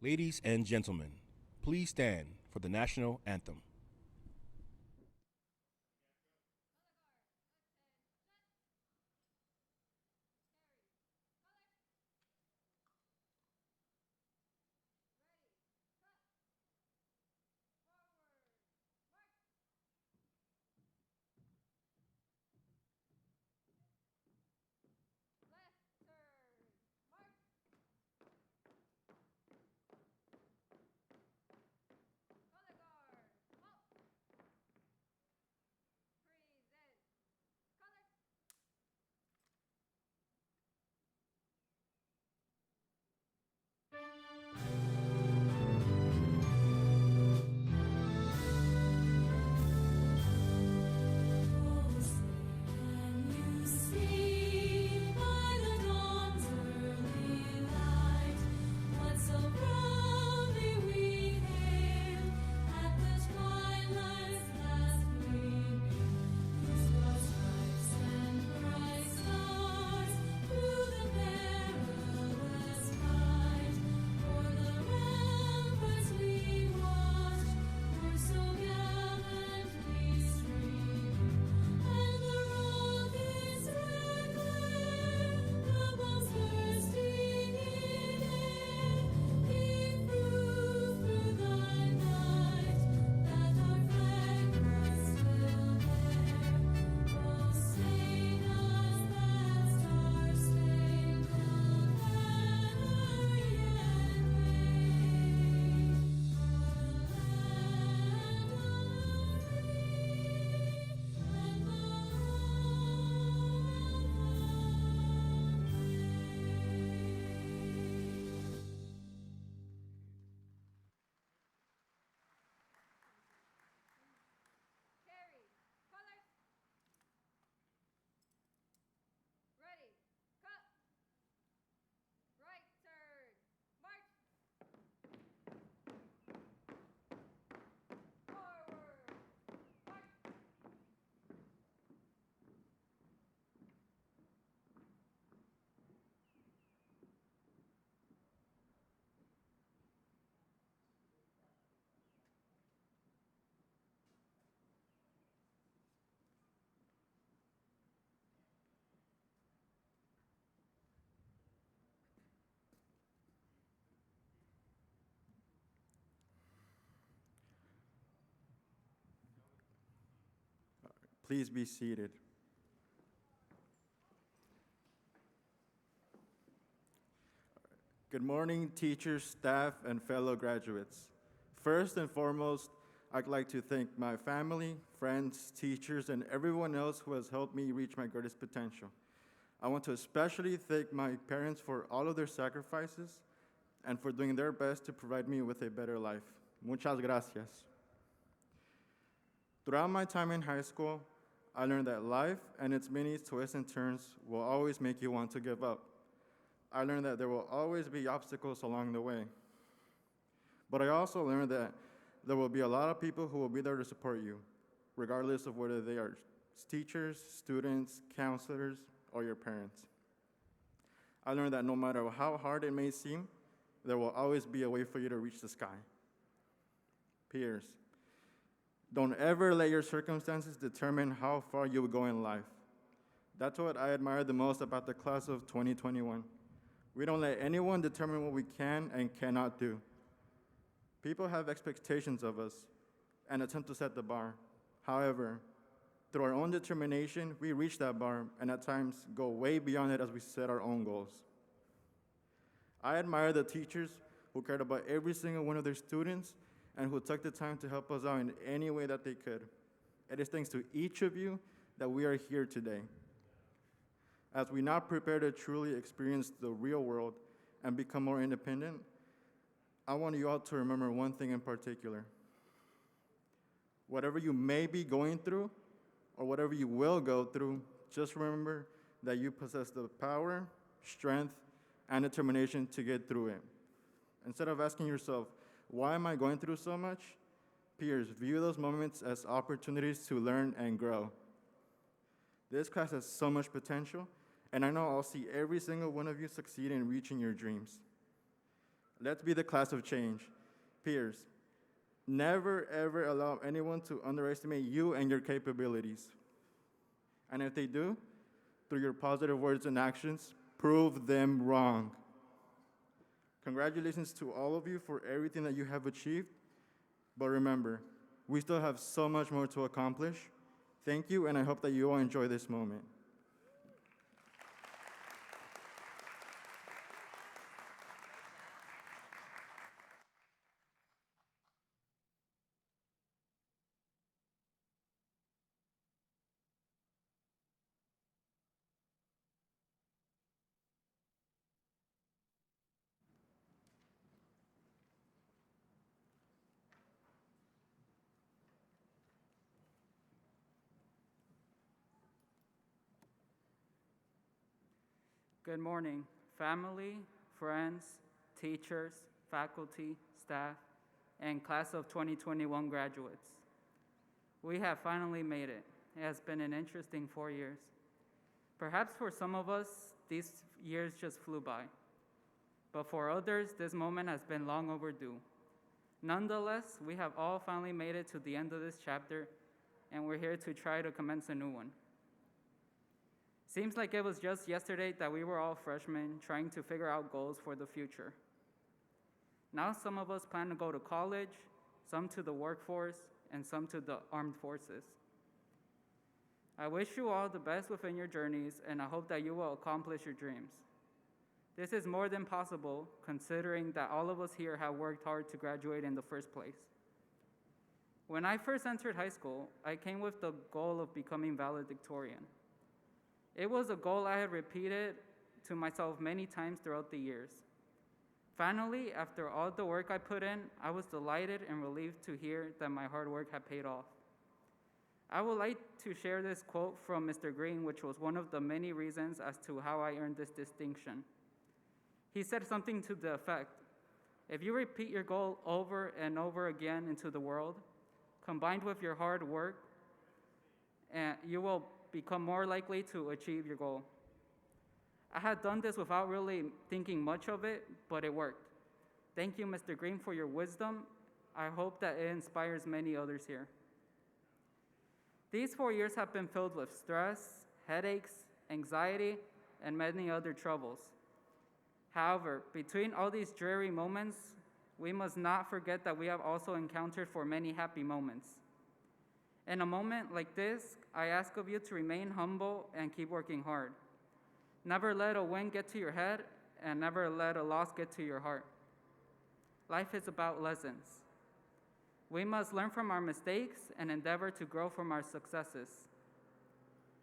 Ladies and gentlemen, please stand for the national anthem. Please be seated. Good morning, teachers, staff, and fellow graduates. First and foremost, I'd like to thank my family, friends, teachers, and everyone else who has helped me reach my greatest potential. I want to especially thank my parents for all of their sacrifices and for doing their best to provide me with a better life. Muchas gracias. Throughout my time in high school, I learned that life and its many twists and turns will always make you want to give up. I learned that there will always be obstacles along the way. But I also learned that there will be a lot of people who will be there to support you, regardless of whether they are teachers, students, counselors, or your parents. I learned that no matter how hard it may seem, there will always be a way for you to reach the sky. Peers, don't ever let your circumstances determine how far you will go in life. That's what I admire the most about the class of 2021. We don't let anyone determine what we can and cannot do. People have expectations of us and attempt to set the bar. However, through our own determination, we reach that bar and at times go way beyond it as we set our own goals. I admire the teachers who cared about every single one of their students and who took the time to help us out in any way that they could. It is thanks to each of you that we are here today. As we now prepare to truly experience the real world and become more independent, I want you all to remember one thing in particular. Whatever you may be going through, or whatever you will go through, just remember that you possess the power, strength, and determination to get through it. Instead of asking yourself, why am I going through so much? Peers, view those moments as opportunities to learn and grow. This class has so much potential, and I know I'll see every single one of you succeed in reaching your dreams. Let's be the class of change. Peers, never ever allow anyone to underestimate you and your capabilities. And if they do, through your positive words and actions, prove them wrong. Congratulations to all of you for everything that you have achieved. But remember, we still have so much more to accomplish. Thank you, and I hope that you all enjoy this moment. Good morning, family, friends, teachers, faculty, staff, and class of 2021 graduates. We have finally made it. It has been an interesting 4 years. Perhaps for some of us, these years just flew by. But for others, this moment has been long overdue. Nonetheless, we have all finally made it to the end of this chapter, and we're here to try to commence a new one. Seems like it was just yesterday that we were all freshmen trying to figure out goals for the future. Now some of us plan to go to college, some to the workforce, and some to the armed forces. I wish you all the best within your journeys, and I hope that you will accomplish your dreams. This is more than possible, considering that all of us here have worked hard to graduate in the first place. When I first entered high school, I came with the goal of becoming valedictorian. It was a goal I had repeated to myself many times throughout the years. Finally, after all the work I put in, I was delighted and relieved to hear that my hard work had paid off. I would like to share this quote from Mr. Green, which was one of the many reasons as to how I earned this distinction. He said something to the effect, if you repeat your goal over and over again into the world, combined with your hard work, you will become more likely to achieve your goal. I had done this without really thinking much of it, but it worked. Thank you, Mr. Green, for your wisdom. I hope that it inspires many others here. These 4 years have been filled with stress, headaches, anxiety, and many other troubles. However, between all these dreary moments, we must not forget that we have also encountered for many happy moments. In a moment like this, I ask of you to remain humble and keep working hard. Never let a win get to your head, and never let a loss get to your heart. Life is about lessons. We must learn from our mistakes and endeavor to grow from our successes.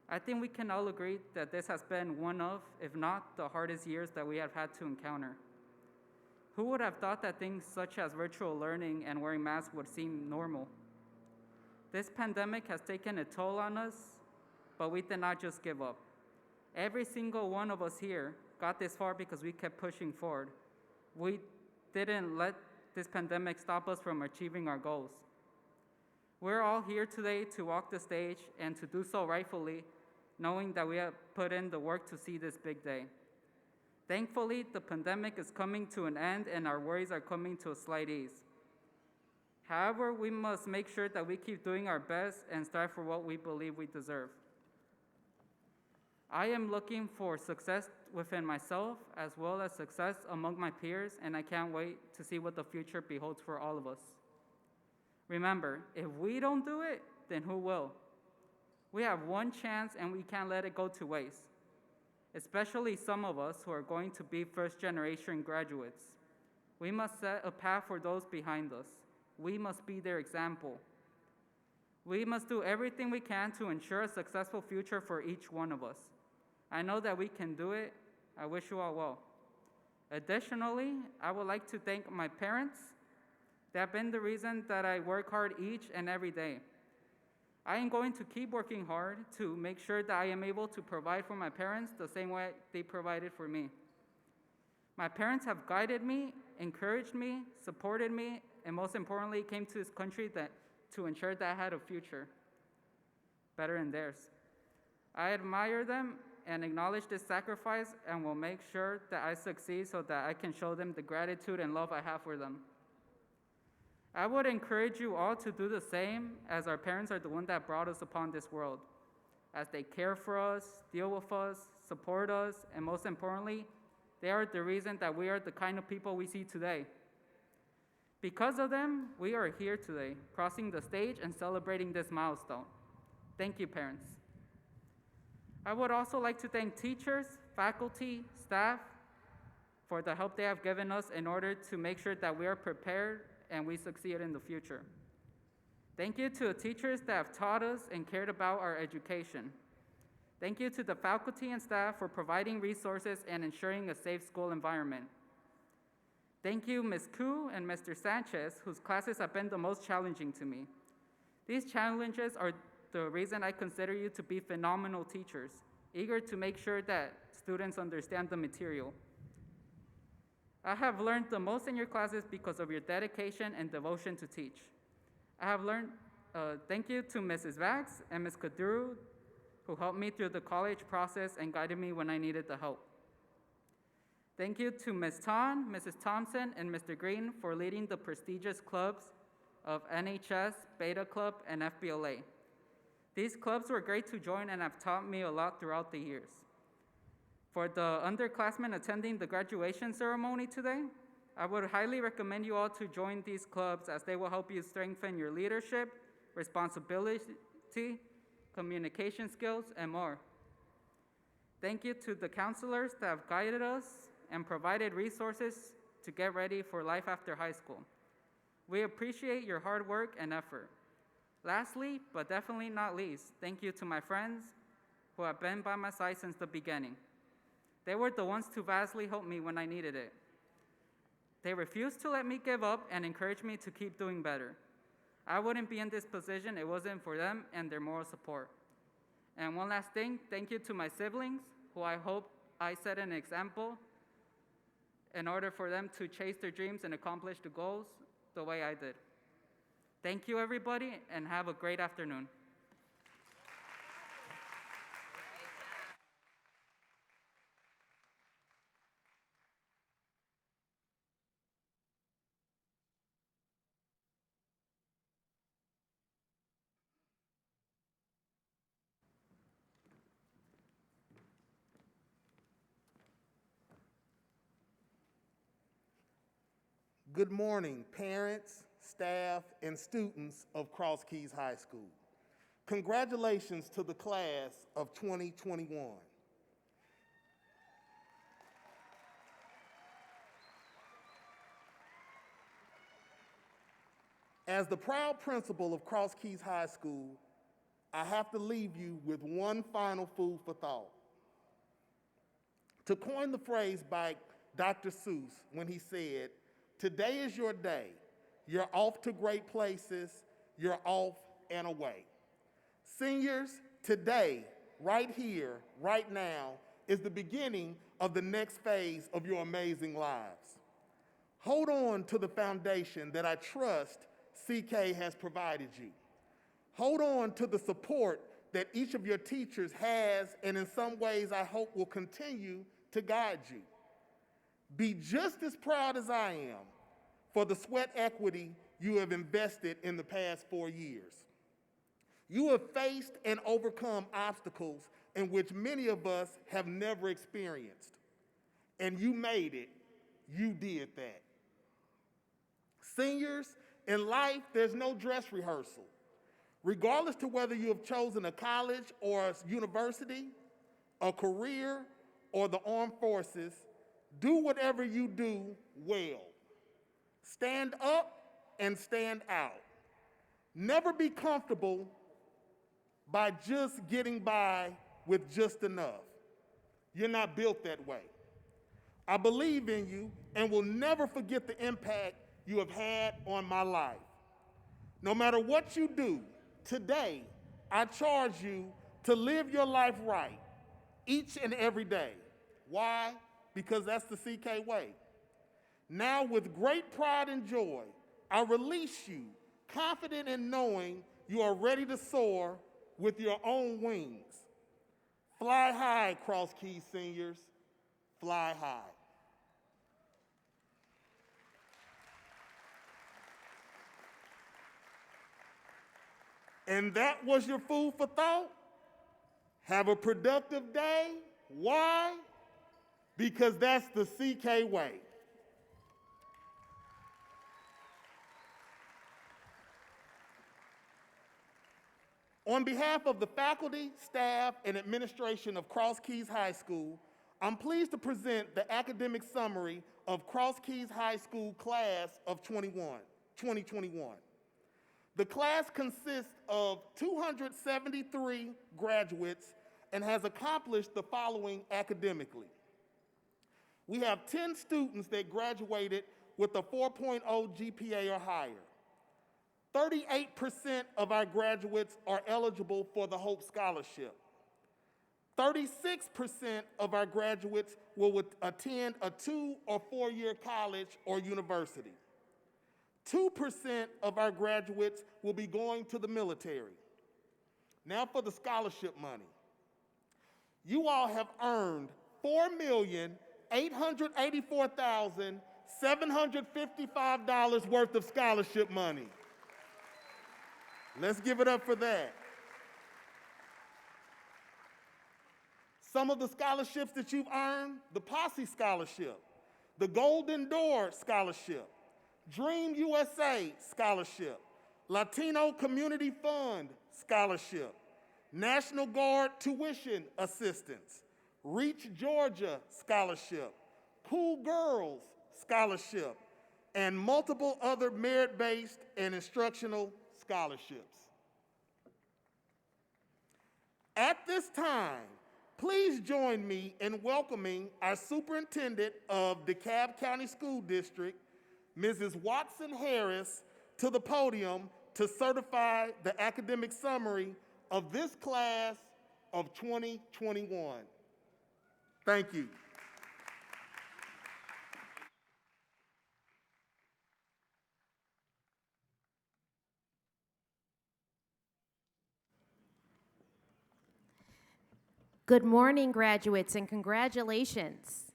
I think we can all agree that this has been one of, if not the hardest years that we have had to encounter. Who would have thought that things such as virtual learning and wearing masks would seem normal? This pandemic has taken a toll on us, but we did not just give up. Every single one of us here got this far because we kept pushing forward. We didn't let this pandemic stop us from achieving our goals. We're all here today to walk the stage and to do so rightfully, knowing that we have put in the work to see this big day. Thankfully, the pandemic is coming to an end and our worries are coming to a slight ease. However, we must make sure that we keep doing our best and strive for what we believe we deserve. I am looking for success within myself as well as success among my peers, and I can't wait to see what the future beholds for all of us. Remember, if we don't do it, then who will? We have one chance and we can't let it go to waste, especially some of us who are going to be first-generation graduates. We must set a path for those behind us. We must be their example. We must do everything we can to ensure a successful future for each one of us. I know that we can do it. I wish you all well. Additionally, I would like to thank my parents. They have been the reason that I work hard each and every day. I am going to keep working hard to make sure that I am able to provide for my parents the same way they provided for me. My parents have guided me, encouraged me, supported me, and most importantly, came to this country to ensure that I had a future better than theirs. I admire them and acknowledge this sacrifice and will make sure that I succeed so that I can show them the gratitude and love I have for them. I would encourage you all to do the same, as our parents are the ones that brought us upon this world, as they care for us, deal with us, support us, and most importantly, they are the reason that we are the kind of people we see today. Because of them, we are here today, crossing the stage and celebrating this milestone. Thank you, parents. I would also like to thank teachers, faculty, staff for the help they have given us in order to make sure that we are prepared and we succeed in the future. Thank you to the teachers that have taught us and cared about our education. Thank you to the faculty and staff for providing resources and ensuring a safe school environment. Thank you, Ms. Koo and Mr. Sanchez, whose classes have been the most challenging to me. These challenges are the reason I consider you to be phenomenal teachers, eager to make sure that students understand the material. I have learned the most in your classes because of your dedication and devotion to teach. I have learned, thank you to Mrs. Vax and Ms. Kaduru, who helped me through the college process and guided me when I needed the help. Thank you to Ms. Ton, Mrs. Thompson, and Mr. Green for leading the prestigious clubs of NHS, Beta Club, and FBLA. These clubs were great to join and have taught me a lot throughout the years. For the underclassmen attending the graduation ceremony today, I would highly recommend you all to join these clubs, as they will help you strengthen your leadership, responsibility, communication skills, and more. Thank you to the counselors that have guided us and provided resources to get ready for life after high school. We appreciate your hard work and effort. Lastly, but definitely not least, thank you to my friends who have been by my side since the beginning. They were the ones to vastly help me when I needed it. They refused to let me give up and encouraged me to keep doing better. I wouldn't be in this position if it wasn't for them and their moral support. And one last thing, thank you to my siblings, who I hope I set an example in order for them to chase their dreams and accomplish the goals the way I did. Thank you, everybody, and have a great afternoon. Good morning, parents, staff, and students of Cross Keys High School. Congratulations to the class of 2021. As the proud principal of Cross Keys High School, I have to leave you with one final food for thought. To coin the phrase by Dr. Seuss when he said, "Today is your day. You're off to great places. You're off and away." Seniors, today, right here, right now, is the beginning of the next phase of your amazing lives. Hold on to the foundation that I trust CK has provided you. Hold on to the support that each of your teachers has, and in some ways I hope will continue to guide you. Be just as proud as I am for the sweat equity you have invested in the past 4 years. You have faced and overcome obstacles in which many of us have never experienced. And you made it. You did that. Seniors, in life, there's no dress rehearsal. Regardless to whether you have chosen a college or a university, a career, or the armed forces, do whatever you do well. Stand up and stand out. Never be comfortable by just getting by with just enough. You're not built that way. I believe in you and will never forget the impact you have had on my life. No matter what you do, today, I charge you to live your life right each and every day. Why? Because that's the CK way. Now, with great pride and joy, I release you, confident in knowing you are ready to soar with your own wings. Fly high, Cross Keys seniors, fly high. And that was your food for thought? Have a productive day. Why? Because that's the CK way. On behalf of the faculty, staff, and administration of Cross Keys High School, I'm pleased to present the academic summary of Cross Keys High School class of 2021. The class consists of 273 graduates and has accomplished the following academically. We have 10 students that graduated with a 4.0 GPA or higher. 38% of our graduates are eligible for the Hope Scholarship. 36% of our graduates will attend a 2 or 4 year college or university. 2% of our graduates will be going to the military. Now for the scholarship money. You all have earned $4,884,755 worth of scholarship money. Let's give it up for that. Some of the scholarships that you've earned: the Posse Scholarship, the Golden Door Scholarship, Dream USA Scholarship, Latino Community Fund Scholarship, National Guard Tuition Assistance, Reach Georgia Scholarship, Cool Girls Scholarship, and multiple other merit-based and instructional scholarships. At this time, please join me in welcoming our Superintendent of DeKalb County School District, Mrs. Watson Harris, to the podium to certify the academic summary of this class of 2021. Thank you. Good morning, graduates, and congratulations.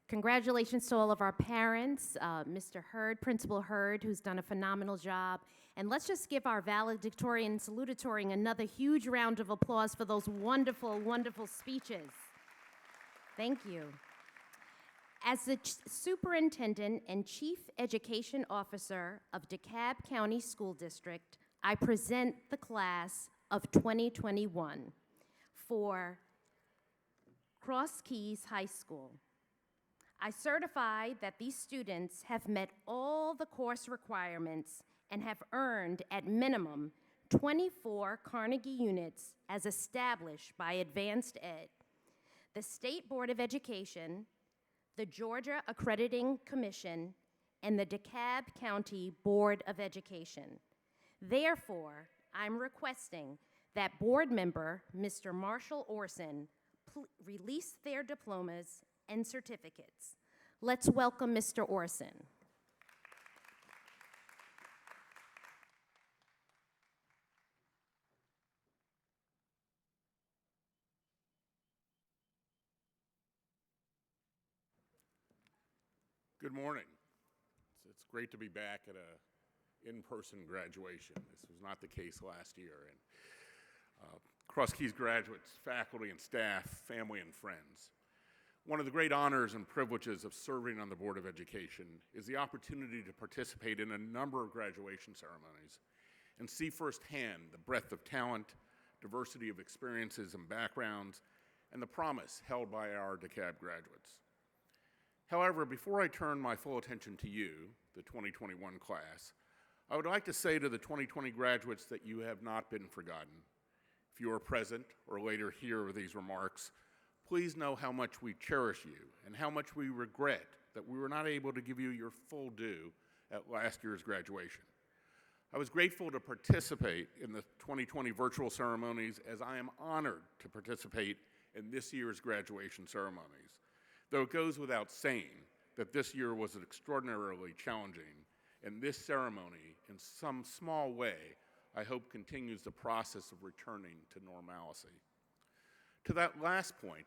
Congratulations to all of our parents, Mr. Hurd, Principal Hurd, who's done a phenomenal job. And let's just give our valedictorian and salutatorian another huge round of applause for those wonderful, wonderful speeches. Thank you. As the Superintendent and Chief Education Officer of DeKalb County School District, I present the class of 2021 for Cross Keys High School. I certify that these students have met all the course requirements and have earned, at minimum, 24 Carnegie units as established by Advanced Ed, the State Board of Education, the Georgia Accrediting Commission, and the DeKalb County Board of Education. Therefore, I'm requesting that board member, Mr. Marshall Orson, release their diplomas and certificates. Let's welcome Mr. Orson. Good morning. It's great to be back at a in-person graduation. This was not the case last year. And Cross Keys graduates, faculty and staff, family and friends. One of the great honors and privileges of serving on the Board of Education is the opportunity to participate in a number of graduation ceremonies and see firsthand the breadth of talent, diversity of experiences and backgrounds, and the promise held by our DeKalb graduates. However, before I turn my full attention to you, the 2021 class, I would like to say to the 2020 graduates that you have not been forgotten. If you are present or later hear these remarks, please know how much we cherish you and how much we regret that we were not able to give you your full due at last year's graduation. I was grateful to participate in the 2020 virtual ceremonies, as I am honored to participate in this year's graduation ceremonies. Though it goes without saying that this year was extraordinarily challenging, and this ceremony, in some small way, I hope continues the process of returning to normalcy. To that last point,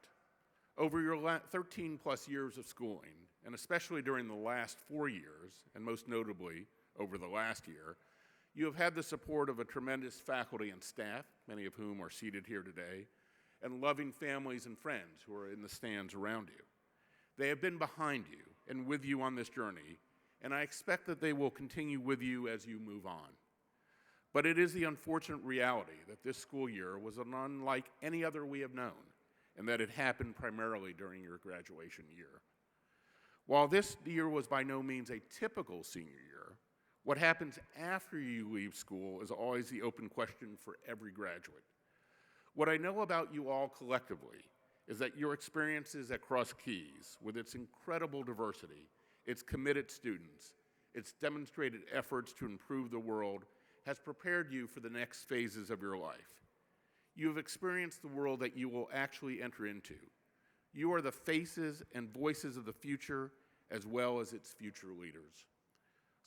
over your 13 plus years of schooling, and especially during the last 4 years, and most notably over the last year, you have had the support of a tremendous faculty and staff, many of whom are seated here today, and loving families and friends who are in the stands around you. They have been behind you and with you on this journey, and I expect that they will continue with you as you move on. But it is the unfortunate reality that this school year was unlike any other we have known, and that it happened primarily during your graduation year. While this year was by no means a typical senior year, what happens after you leave school is always the open question for every graduate. What I know about you all collectively is that your experiences at Cross Keys, with its incredible diversity, its committed students, its demonstrated efforts to improve the world, has prepared you for the next phases of your life. You have experienced the world that you will actually enter into. You are the faces and voices of the future, as well as its future leaders.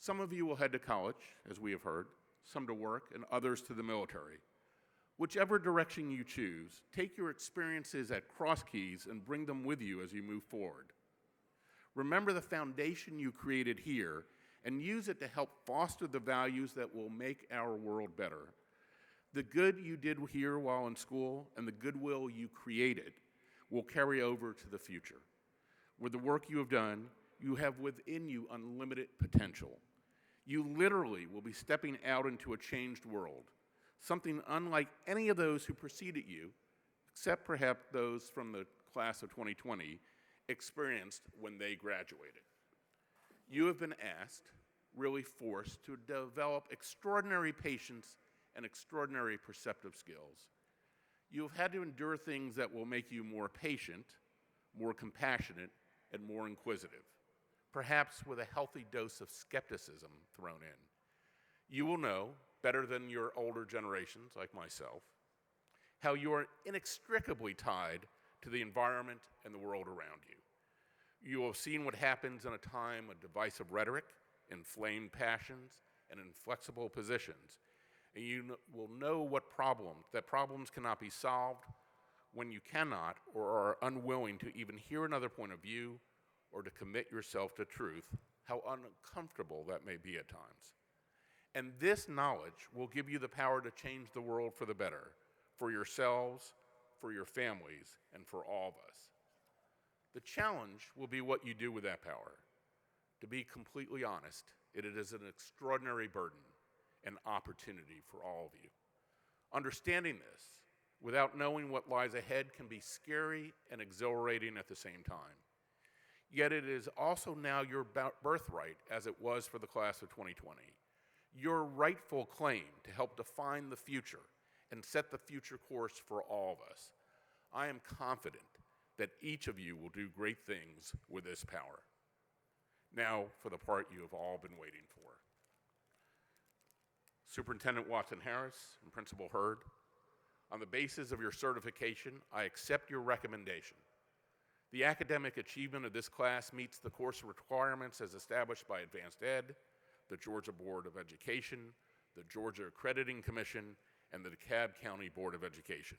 Some of you will head to college, as we have heard, some to work, and others to the military. Whichever direction you choose, take your experiences at Cross Keys and bring them with you as you move forward. Remember the foundation you created here and use it to help foster the values that will make our world better. The good you did here while in school and the goodwill you created will carry over to the future. With the work you have done, you have within you unlimited potential. You literally will be stepping out into a changed world, something unlike any of those who preceded you, except perhaps those from the class of 2020, experienced when they graduated. You have been asked, really forced, to develop extraordinary patience and extraordinary perceptive skills. You have had to endure things that will make you more patient, more compassionate, and more inquisitive, perhaps with a healthy dose of skepticism thrown in. You will know, better than your older generations like myself, how you are inextricably tied to the environment and the world around you. You will have seen what happens in a time of divisive rhetoric, inflamed passions, and inflexible positions. And you will know that problems cannot be solved when you cannot or are unwilling to even hear another point of view or to commit yourself to truth, how uncomfortable that may be at times. And this knowledge will give you the power to change the world for the better, for yourselves, for your families, and for all of us. The challenge will be what you do with that power. To be completely honest, it is an extraordinary burden and opportunity for all of you. Understanding this, without knowing what lies ahead, can be scary and exhilarating at the same time. Yet it is also now your birthright, as it was for the class of 2020, your rightful claim to help define the future and set the future course for all of us. I am confident that each of you will do great things with this power. Now for the part you have all been waiting for. Superintendent Watson-Harris and Principal Hurd, on the basis of your certification, I accept your recommendation. The academic achievement of this class meets the course requirements as established by Advanced Ed, the Georgia Board of Education, the Georgia Accrediting Commission, and the DeKalb County Board of Education.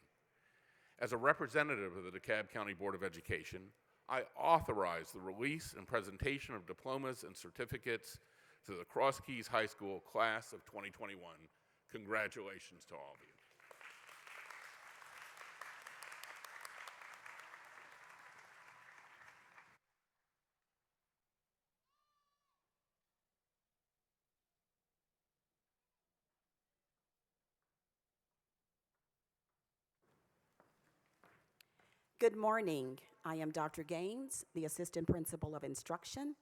As a representative of the DeKalb County Board of Education, I authorize the release and presentation of diplomas and certificates to the Cross Keys High School class of 2021. Congratulations to all of you. Good morning. I am Dr. Gaines, the Assistant Principal of Instruction,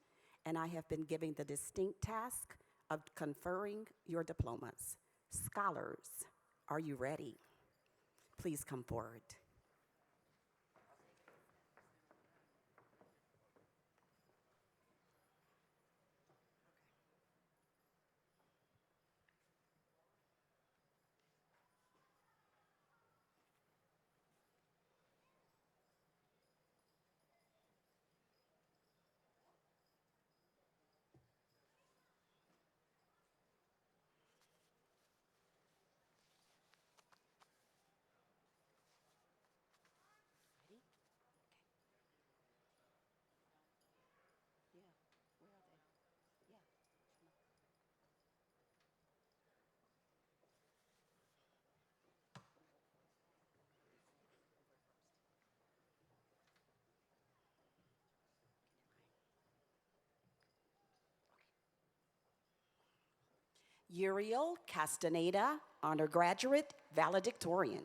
and I have been given the distinct task of conferring your diplomas. Scholars, are you ready? Please come forward. Uriel Castaneda, honor graduate, valedictorian.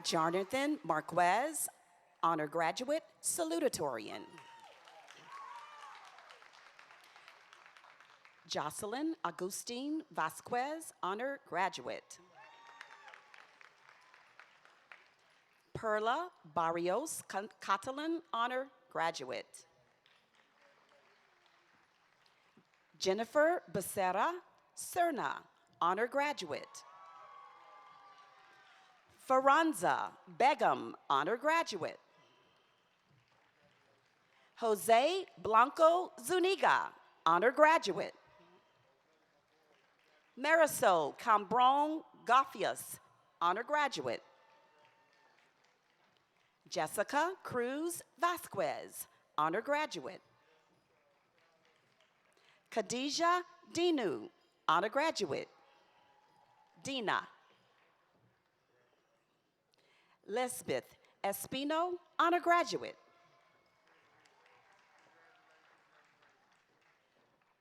Jonathan Marquez, honor graduate, salutatorian. Jocelyn Agustin Vasquez, honor graduate. Perla Barrios Catalan, honor graduate. Jennifer Becerra Cerna, honor graduate. Faranza Begum, honor graduate. Jose Blanco Zuniga, honor graduate. Marisol Cambron Gaffias, honor graduate. Jessica Cruz Vasquez, honor graduate. Khadija Dinu, honor graduate. Dina. Lisbeth Espino, honor graduate.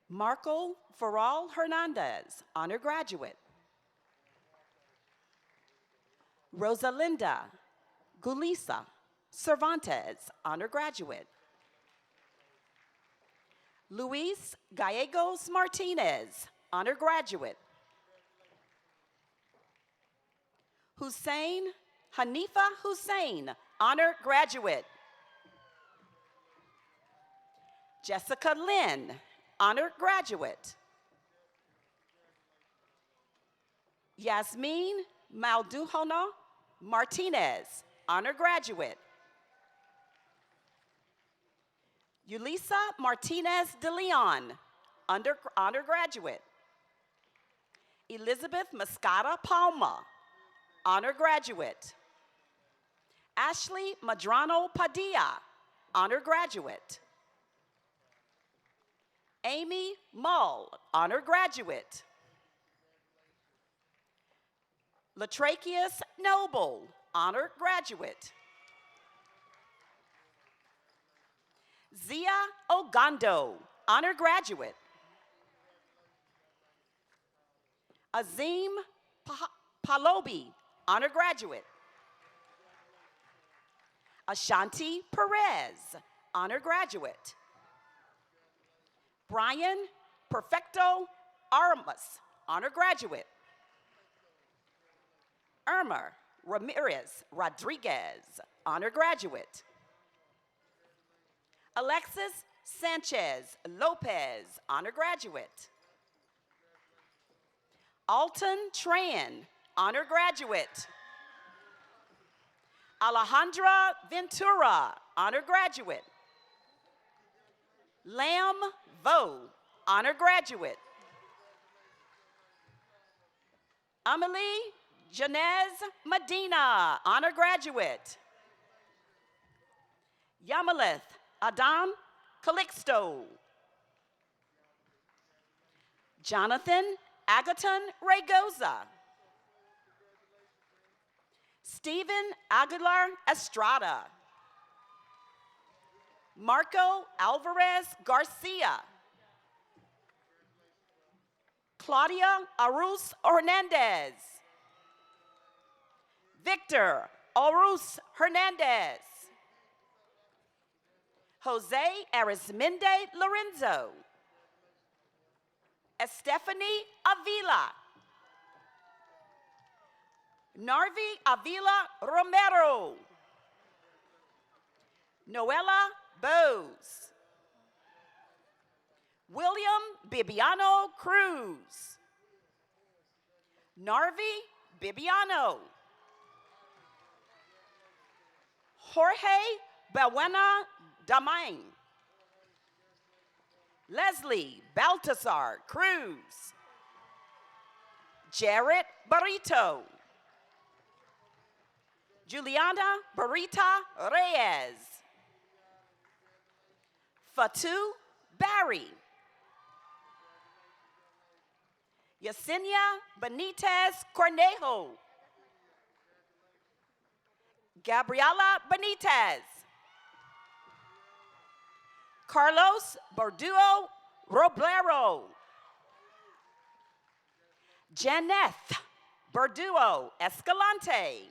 Marco Farral Hernandez, honor graduate. Rosalinda Gulisa Cervantes, honor graduate. Luis Gallegos Martinez, honor graduate. Hanifa Hussein, honor graduate. Jessica Lynn, honor graduate. Yasmin Malduhono Martinez, honor graduate. Yulisa Martinez de Leon, honor graduate. Elizabeth Mascata Palma, honor graduate. Ashley Madrano Padilla, honor graduate. Amy Mull, honor graduate. Latracheus Noble, honor graduate. Zia Ogando, honor graduate. Azim Palobi, honor graduate. Ashanti Perez, honor graduate. Brian Perfecto Armas, honor graduate. Irma Ramirez Rodriguez, honor graduate. Alexis Sanchez Lopez, honor graduate. Alton Tran, honor graduate. Alejandra Ventura, honor graduate. Lam Vo, honor graduate. Amelie Janez Medina, honor graduate. Yamaleth Adam Calixto. Jonathan Agaton Regoza. Stephen Aguilar Estrada. Marco Alvarez Garcia. Claudia Aruz Hernandez. Victor Aruz Hernandez. Jose Arismende Lorenzo. Estefany Avila. Narvi Avila Romero. Noela Bose. William Bibiano Cruz. Narvi Bibiano. Jorge Bawena Damain. Leslie Baltasar Cruz. Jarrett Barito. Juliana Barita Reyes. Fatu Barry. Yesenia Benitez Cornejo. Gabriela Benitez. Carlos Borduo Roblero. Janeth Borduo Escalante.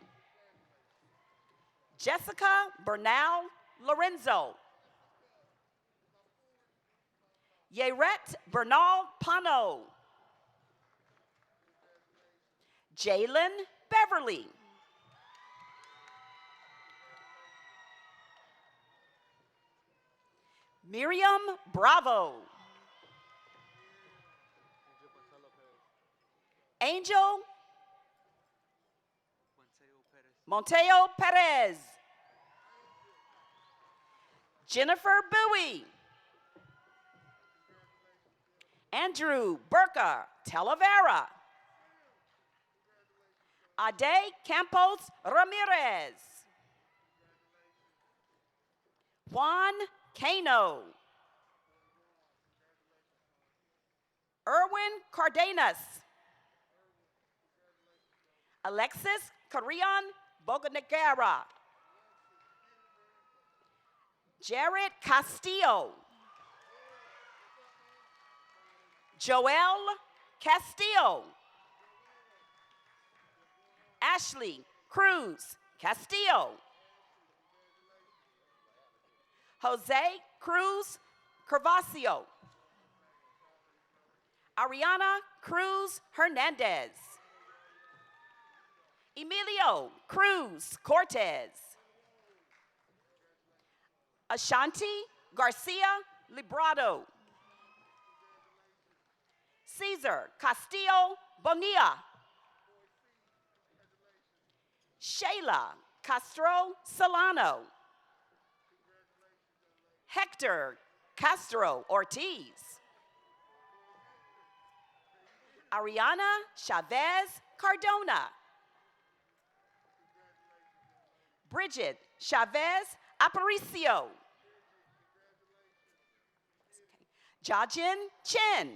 Jessica Bernal Lorenzo. Yeret Bernal Pano. Jalen Beverly. Miriam Bravo. Angel Monteo Perez. Jennifer Bowie. Andrew Burka Talavera. Ade Campos Ramirez. Juan Cano. Erwin Cardenas. Alexis Carrion Boganegara. Jared Castillo. Joel Castillo. Ashley Cruz Castillo. Jose Cruz Carvasio. Ariana Cruz Hernandez. Emilio Cruz Cortez. Ashanti Garcia Librado. Cesar Castillo Bonilla. Shayla Castro Solano. Hector Castro Ortiz. Ariana Chavez Cardona. Bridget Chavez Aparicio. Jajin Chen.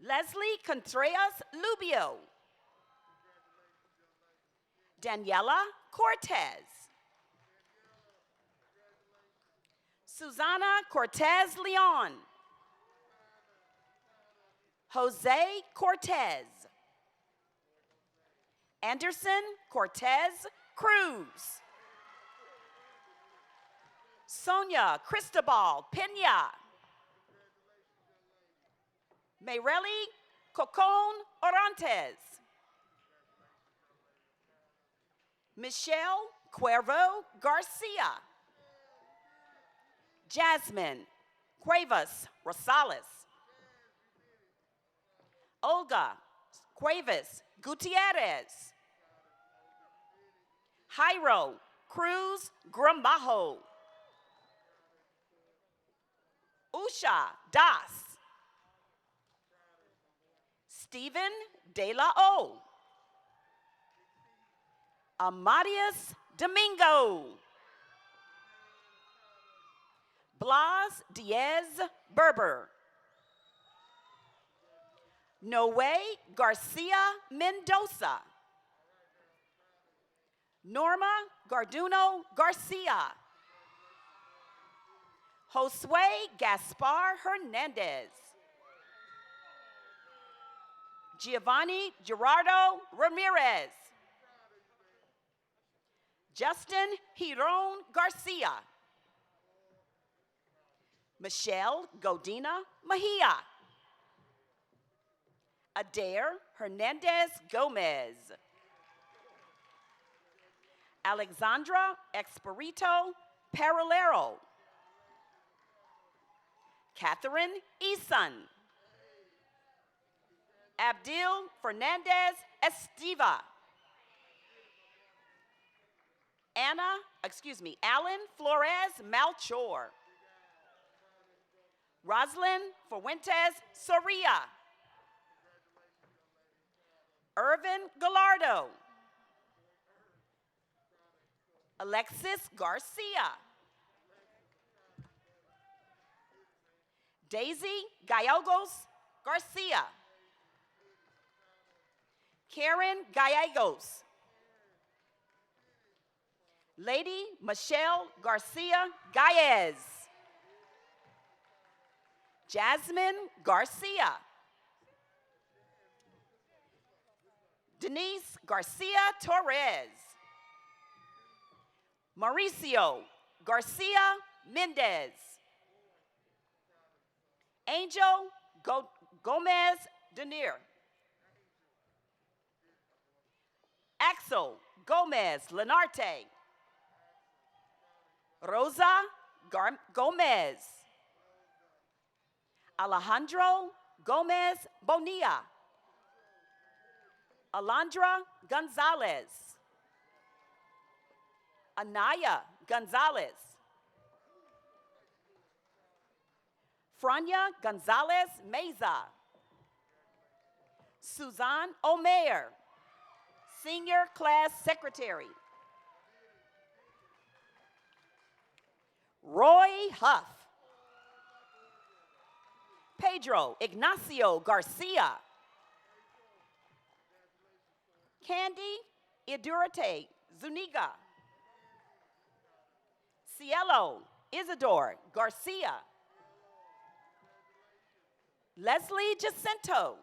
Leslie Contreras Lubio. Daniela Cortez. Susana Cortez Leon. Jose Cortez. Anderson Cortez Cruz. Sonia Cristobal Pena. Mayreli Cocon Orantes. Michelle Cuervo Garcia. Jasmine Cuevas Rosales. Olga Cuevas Gutierrez. Jairo Cruz Gramajo. Usha Das. Stephen De La O. Amadius Domingo. Blas Diaz Berber. Noe Garcia Mendoza. Norma Garduno Garcia. Josue Gaspar Hernandez. Giovanni Gerardo Ramirez. Justin Hiron Garcia. Michelle Godina Mejia. Adair Hernandez Gomez. Alexandra Expirito Paralero. Catherine Eason. Abdil Fernandez Estiva. Alan Flores Malchor. Roslyn Fuentes Soria. Irvin Gallardo. Alexis Garcia. Daisy Gallegos Garcia. Karen Gallegos. Lady Michelle Garcia Gaez. Jasmine Garcia. Denise Garcia Torres. Mauricio Garcia Mendez. Angel Gomez Denier. Axel Gomez Lenarte. Rosa Gomez. Alejandro Gomez Bonilla. Alondra Gonzalez. Anaya Gonzalez. Franya Gonzalez Meza. Suzanne Omer, Senior Class Secretary. Roy Huff. Pedro Ignacio Garcia. Candy Idurate Zuniga. Cielo Isidore Garcia. Leslie Jacinto.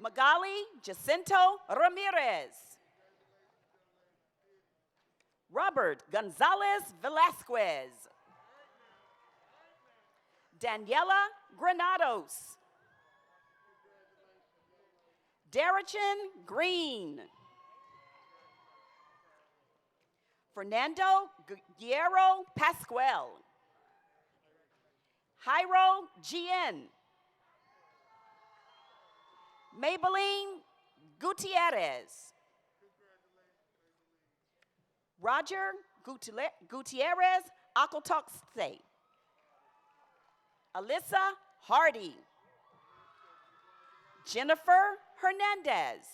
Magali Jacinto Ramirez. Robert Gonzalez Velasquez. Daniela Granados. Darichin Green. Fernando Guerrero Pascual. Jairo Gien. Maybelline Gutierrez. Roger Gutierrez Akotoxe. Alyssa Hardy. Jennifer Hernandez.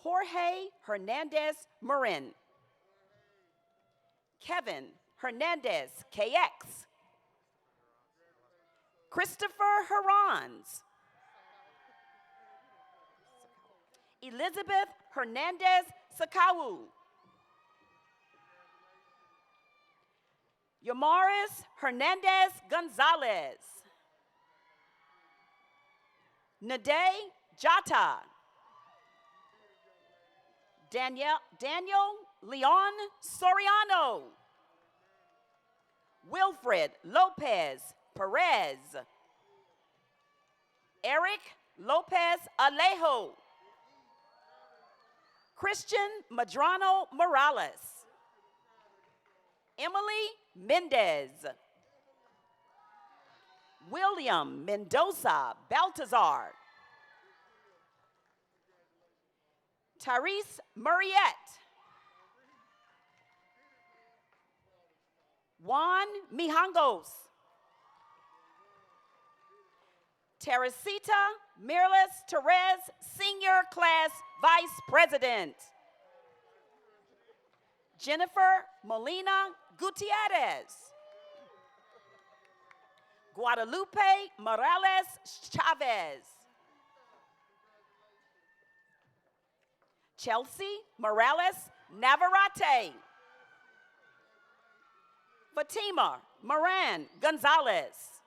Jorge Hernandez Marin. Kevin Hernandez KX. Christopher Herons. Elizabeth Hernandez Sakawu. Yamaris Hernandez Gonzalez. Nade Jata. Daniel Leon Soriano. Wilfred Lopez Perez. Eric Lopez Alejo. Christian Madrano Morales. Emily Mendez. William Mendoza Baltazar. Tyrese Murriette. Juan Mijangos. Teresita Mirles Perez, Senior Class Vice President. Jennifer Molina Gutierrez. Guadalupe Morales Chavez. Chelsea Morales Navarrete. Fatima Moran Gonzalez.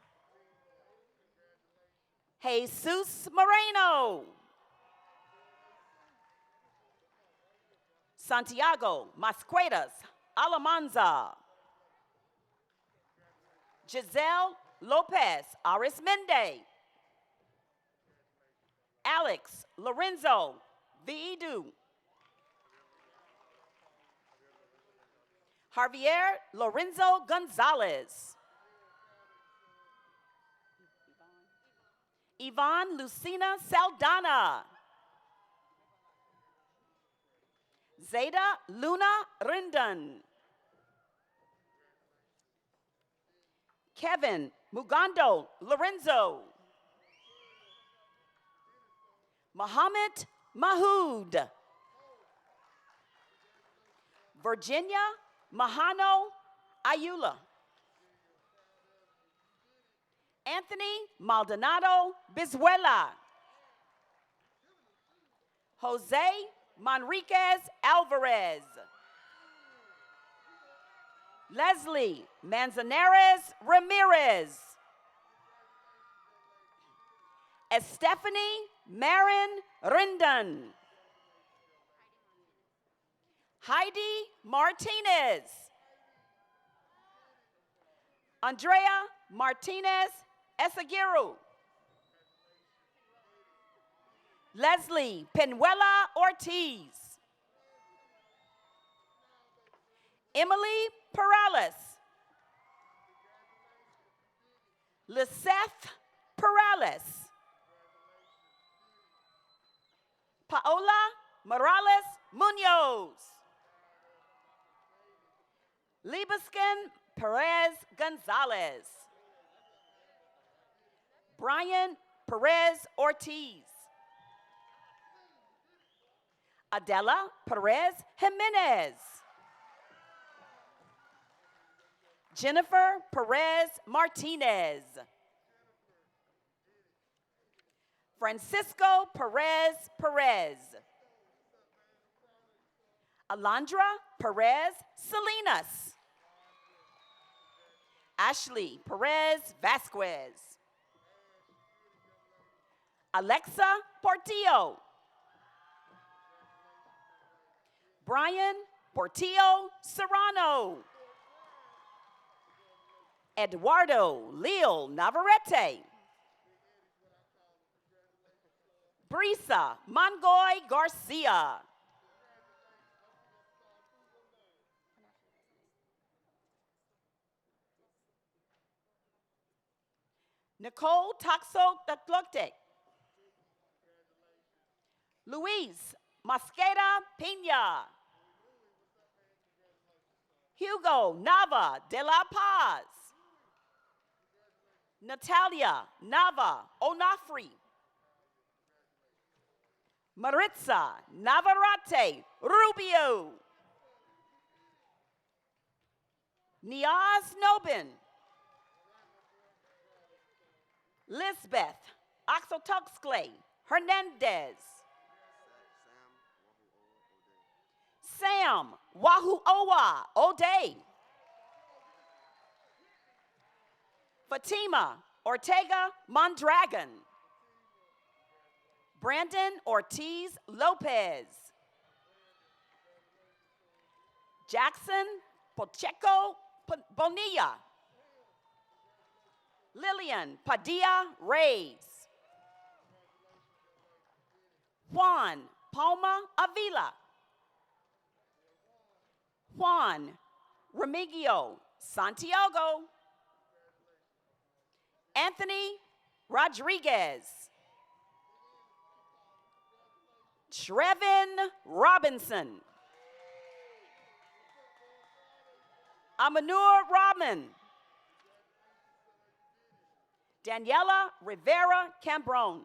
Jesus Moreno. Santiago Masquedas Alamanza. Giselle Lopez Arismende. Alex Lorenzo Vidu. Javier Lorenzo Gonzalez. Yvonne Lucina Saldana. Zeta Luna Rindon. Kevin Mugando Lorenzo. Mohammed Mahood. Virginia Mahano Ayula. Anthony Maldonado Bizuela. Jose Manriquez Alvarez. Leslie Manzanares Ramirez. Estefany Marin Rindon. Heidi Martinez. Andrea Martinez Esagiru. Leslie Penuela Ortiz. Emily Perales. Liseth Perales. Paola Morales Munoz. Libeskin Perez Gonzalez. Brian Perez Ortiz. Adela Perez Jimenez. Jennifer Perez Martinez. Francisco Perez Perez. Alondra Perez Salinas. Ashley Perez Vasquez. Alexa Portillo. Brian Portillo Serrano. Eduardo Lil Navarrete. Brisa Mongoy Garcia. Nicole Taxo Taclote. Luis Mosqueda Pena. Hugo Nava de la Paz. Natalia Nava Onafri. Maritza Navarrete Rubio. Niaz Nobin. Lisbeth Oxotoxclay Hernandez. Sam Wahuoa O'Day. Fatima Ortega Mondragon. Brandon Ortiz Lopez. Jackson Pacheco Bonilla. Lillian Padilla Reyes. Juan Palma Avila. Juan Remigio Santiago. Anthony Rodriguez. Trevin Robinson. Amanur Rahman. Daniela Rivera Cambron.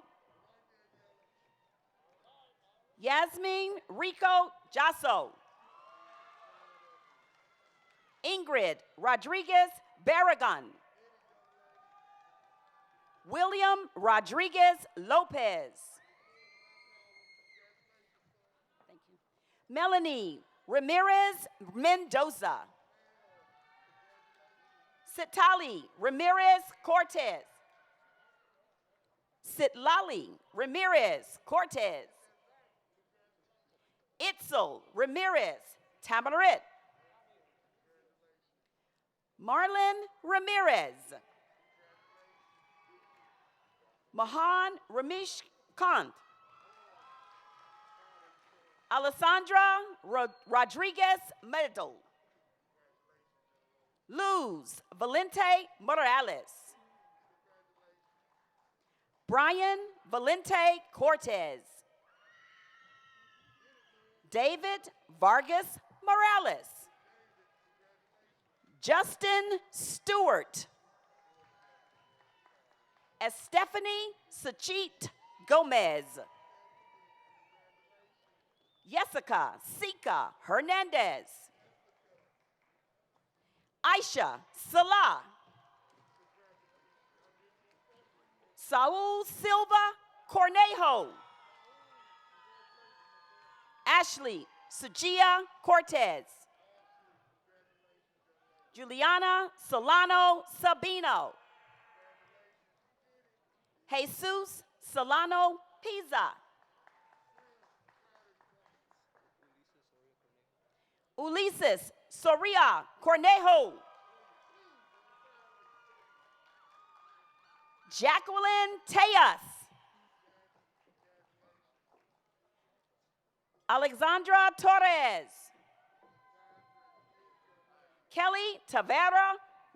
Yasmin Rico Jasso. Ingrid Rodriguez Barragan. William Rodriguez Lopez. Thank you. Melanie Ramirez Mendoza. Sitali Ramirez Cortez. Sitlali Ramirez Cortez. Itzel Ramirez Tamarit. Marlon Ramirez. Mahan Ramesh Kant. Alessandra Rodriguez Medel. Luz Valente Morales. Brian Valente Cortez. David Vargas Morales. Justin Stewart. Estefany Sachit Gomez. Jessica Sika Hernandez. Aisha Salah. Saul Silva Cornejo. Ashley Sujia Cortez. Juliana Solano Sabino. Jesus Solano Pisa. Ulises Soria Cornejo. Jacqueline Tejas. Alexandra Torres. Kelly Tavera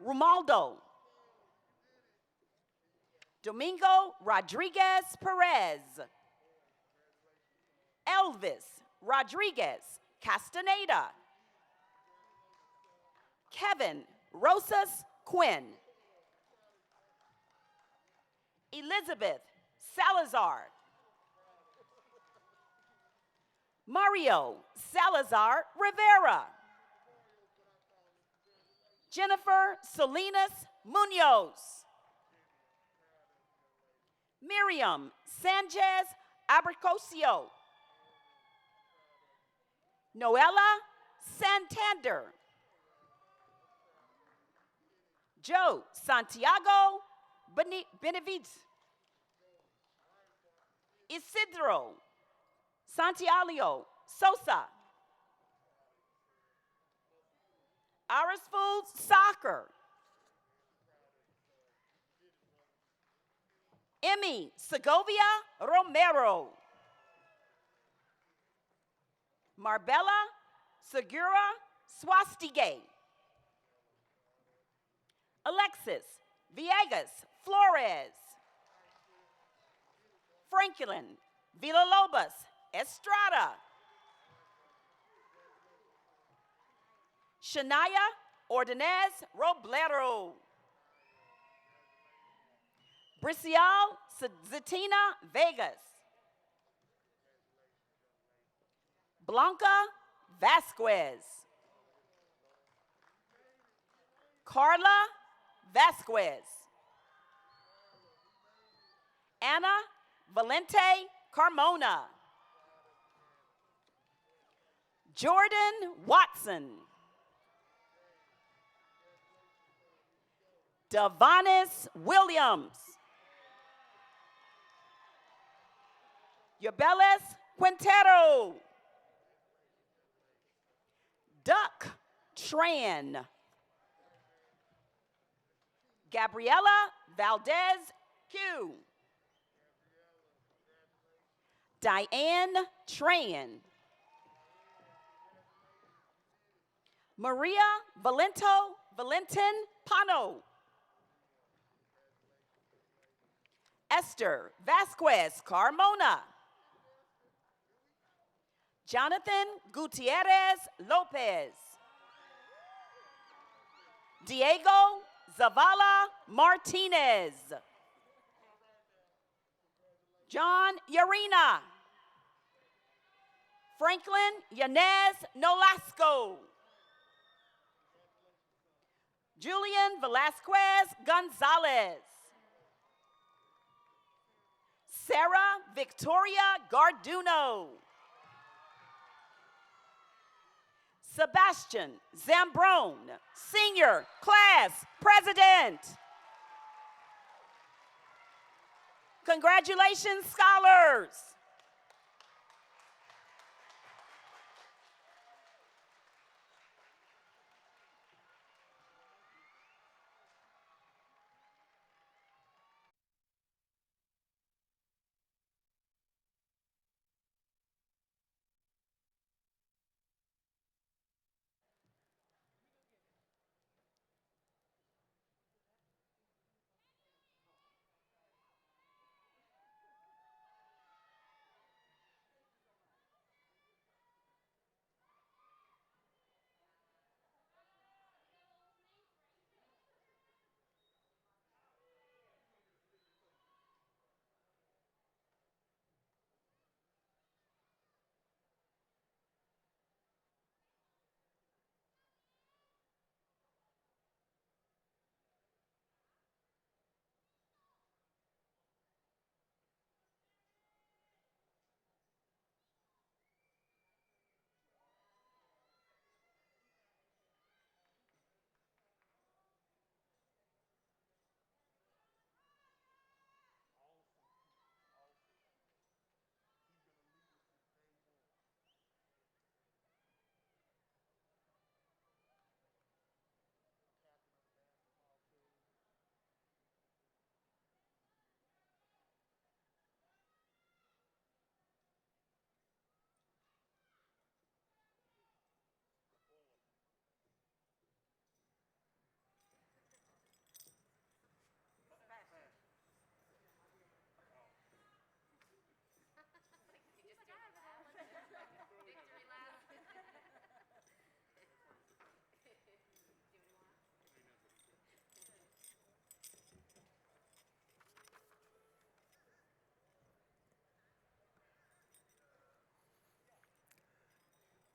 Romaldo. Domingo Rodriguez Perez. Elvis Rodriguez Castaneda. Kevin Rosas Quinn. Elizabeth Salazar. Mario Salazar Rivera. Jennifer Salinas Munoz. Miriam Sanchez Abricosio. Noella Santander. Joe Santiago Benavides. Isidro Santiago Sosa. Iris Foods Soccer. Emmy Segovia Romero. Marbella Segura Swastige. Alexis Villegas Flores. Franklin Villalobos Estrada. Shania Ordonez Roblero. Bricial Zatina Vegas. Blanca Vasquez. Carla Vasquez. Anna Valente Carmona. Jordan Watson. Davanis Williams. Yabeles Quintero. Duck Tran. Gabriela Valdez Q. Diane Tran. Maria Valentin Pano. Esther Vasquez Carmona. Jonathan Gutierrez Lopez. Diego Zavala Martinez. John Yarina. Franklin Yanez Nolasco. Julian Velasquez Gonzalez. Sarah Victoria Garduno. Sebastian Zambrone, Senior Class President. Congratulations, scholars.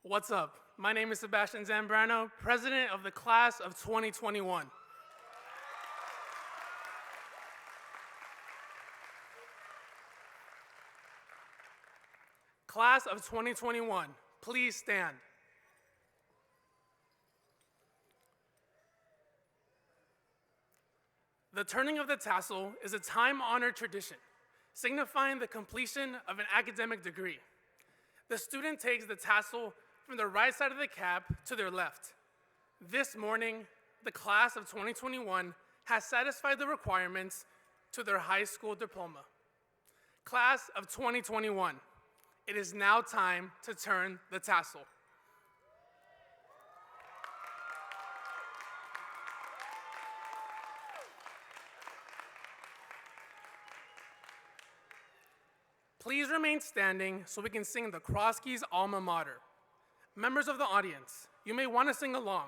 What's up? My name is Sebastian Zambrano, president of the class of 2021. Class of 2021, please stand. The turning of the tassel is a time-honored tradition, signifying the completion of an academic degree. The student takes the tassel from the right side of the cap to their left. This morning, the class of 2021 has satisfied the requirements to their high school diploma. Class of 2021, it is now time to turn the tassel. Please remain standing so we can sing the Cross Keys alma mater. Members of the audience, you may want to sing along.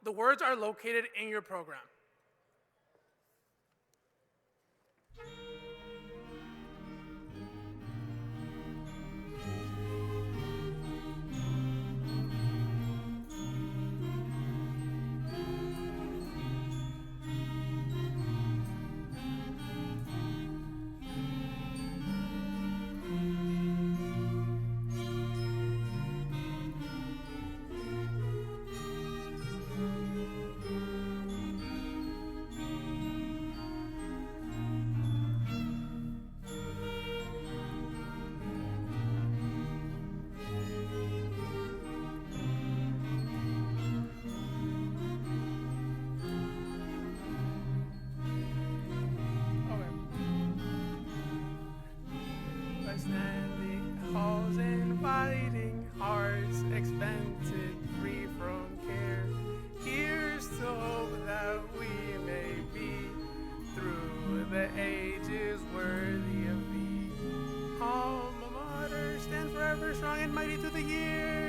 The words are located in your program. Standing halls inviting hearts expected, free from care. Here's to hope that we may be through the ages worthy of thee. Alma mater, stand forever strong and mighty through the years.